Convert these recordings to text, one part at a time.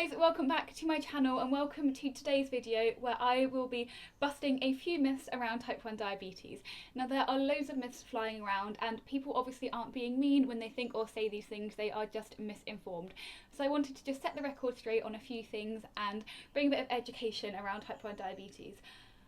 guys, welcome back to my channel and welcome to today's video where I will be busting a few myths around type 1 diabetes. Now there are loads of myths flying around and people obviously aren't being mean when they think or say these things, they are just misinformed. So I wanted to just set the record straight on a few things and bring a bit of education around type 1 diabetes.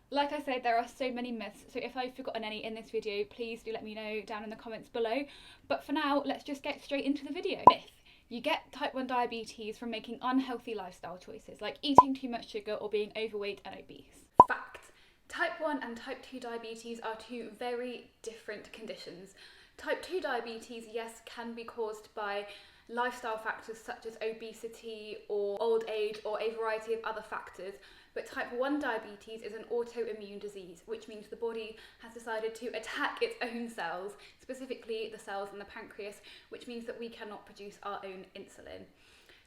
Like I said, there are so many myths, so if I've forgotten any in this video, please do let me know down in the comments below. But for now, let's just get straight into the video. Myth. You get type 1 diabetes from making unhealthy lifestyle choices, like eating too much sugar or being overweight and obese. Fact. Type 1 and type 2 diabetes are two very different conditions. Type 2 diabetes, yes, can be caused by lifestyle factors such as obesity or old age or a variety of other factors, but type 1 diabetes is an autoimmune disease, which means the body has decided to attack its own cells, specifically the cells in the pancreas, which means that we cannot produce our own insulin.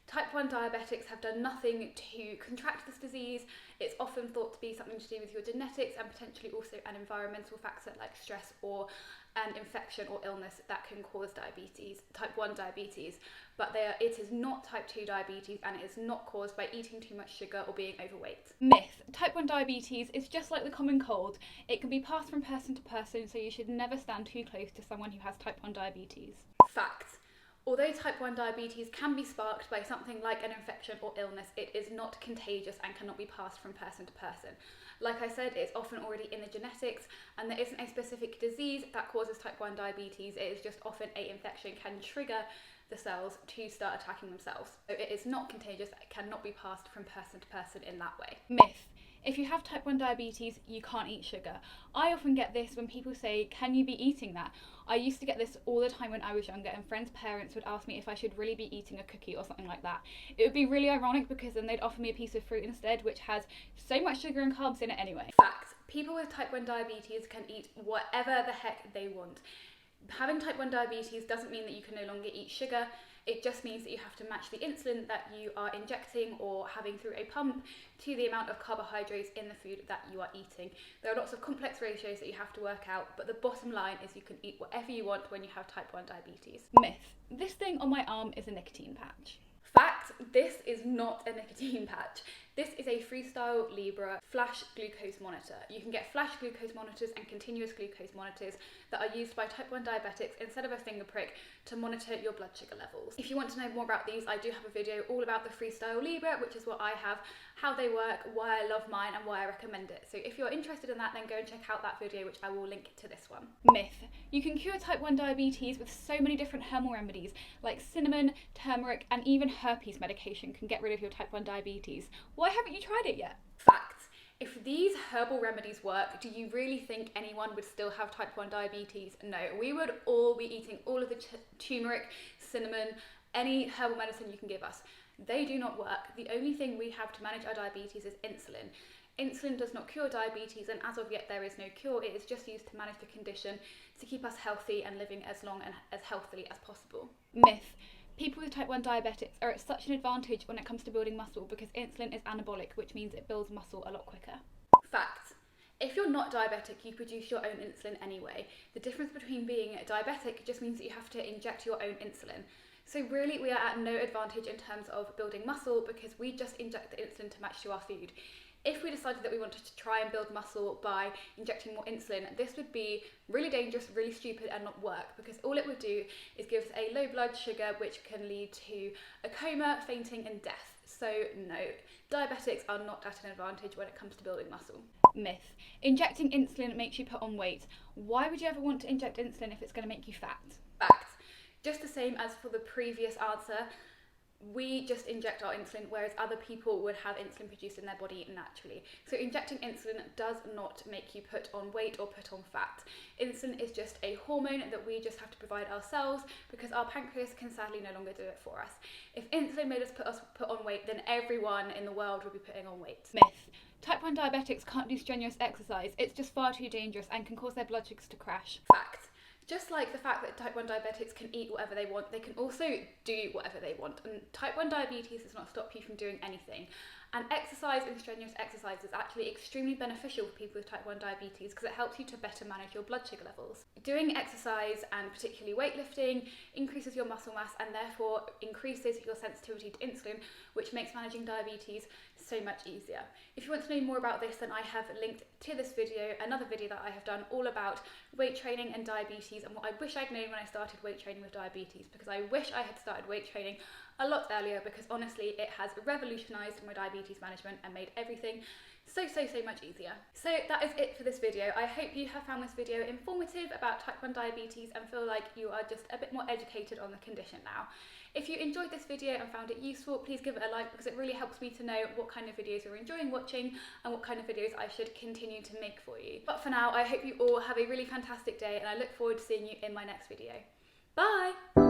Type 1 diabetics have done nothing to contract this disease. It's often thought to be something to do with your genetics and potentially also an environmental factor like stress or an infection or illness that can cause diabetes, type 1 diabetes, but it is not type 2 diabetes and it is not caused by eating too much sugar or being overweight. Myth. Type 1 diabetes is just like the common cold. It can be passed from person to person, so you should never stand too close to someone who has type 1 diabetes. Fact. Although type 1 diabetes can be sparked by something like an infection or illness, it is not contagious and cannot be passed from person to person. Like I said, it's often already in the genetics and there isn't a specific disease that causes type 1 diabetes. It is just often an infection can trigger the cells to start attacking themselves. So it is not contagious, it cannot be passed from person to person in that way. Myth. If you have type 1 diabetes, you can't eat sugar. I often get this when people say, can you be eating that? I used to get this all the time when I was younger, and friends' parents would ask me if I should really be eating a cookie or something like that. It would be really ironic because then they'd offer me a piece of fruit instead, which has so much sugar and carbs in it anyway. Fact. People with type 1 diabetes can eat whatever the heck they want. Having type 1 diabetes doesn't mean that you can no longer eat sugar. It just means that you have to match the insulin that you are injecting or having through a pump to the amount of carbohydrates in the food that you are eating. There are lots of complex ratios that you have to work out, but the bottom line is you can eat whatever you want when you have type 1 diabetes. Myth. This thing on my arm is a nicotine patch. Fact. This is not a nicotine patch. This is a Freestyle Libre flash glucose monitor. You can get flash glucose monitors and continuous glucose monitors that are used by type 1 diabetics instead of a finger prick to monitor your blood sugar levels. If you want to know more about these, I do have a video all about the Freestyle Libre, which is what I have, how they work, why I love mine and why I recommend it. So if you're interested in that, then go and check out that video, which I will link to this one. Myth. You can cure type 1 diabetes with so many different herbal remedies like cinnamon, turmeric and even herpes medication can get rid of your type 1 diabetes. Why haven't you tried it yet? Fact. If these herbal remedies work, do you really think anyone would still have type 1 diabetes? No, we would all be eating all of the turmeric, cinnamon, any herbal medicine you can give us. They do not work. The only thing we have to manage our diabetes is insulin. Insulin does not cure diabetes, and as of yet there is no cure. It is just used to manage the condition to keep us healthy and living as long and as healthily as possible. Myth. People with type 1 diabetics are at such an advantage when it comes to building muscle because insulin is anabolic, which means it builds muscle a lot quicker. Fact. If you're not diabetic, you produce your own insulin anyway. The difference between being diabetic just means that you have to inject your own insulin. So really we are at no advantage in terms of building muscle because we just inject the insulin to match to our food. If we decided that we wanted to try and build muscle by injecting more insulin, this would be really dangerous, really stupid and not work because all it would do is give us a low blood sugar which can lead to a coma, fainting and death. So no, diabetics are not at an advantage when it comes to building muscle. Myth. Injecting insulin makes you put on weight. Why would you ever want to inject insulin if it's going to make you fat? Fact. Just the same as for the previous answer, we just inject our insulin, whereas other people would have insulin produced in their body naturally. So injecting insulin does not make you put on weight or put on fat. Insulin is just a hormone that we just have to provide ourselves because our pancreas can sadly no longer do it for us. If insulin made us put on weight, then everyone in the world would be putting on weight. Myth. Type 1 diabetics can't do strenuous exercise. It's just far too dangerous and can cause their blood sugars to crash. Fact. Just like the fact that type 1 diabetics can eat whatever they want, they can also do whatever they want. And type 1 diabetes does not stop you from doing anything. And exercise and strenuous exercise is actually extremely beneficial for people with type 1 diabetes because it helps you to better manage your blood sugar levels. Doing exercise, and particularly weightlifting, increases your muscle mass and therefore increases your sensitivity to insulin, which makes managing diabetes so much easier. If you want to know more about this, then I have linked to this video another video that I have done all about weight training and diabetes and what I wish I'd known when I started weight training with diabetes, because I wish I had started weight training a lot earlier, because honestly it has revolutionised my diabetes management and made everything so much easier. So that is it for this video. I hope you have found this video informative about type 1 diabetes and feel like you are just a bit more educated on the condition now. If you enjoyed this video and found it useful, please give it a like, because it really helps me to know what kind of videos you're enjoying watching and what kind of videos I should continue to make for you. But for now, I hope you all have a really fantastic day and I look forward to seeing you in my next video. Bye!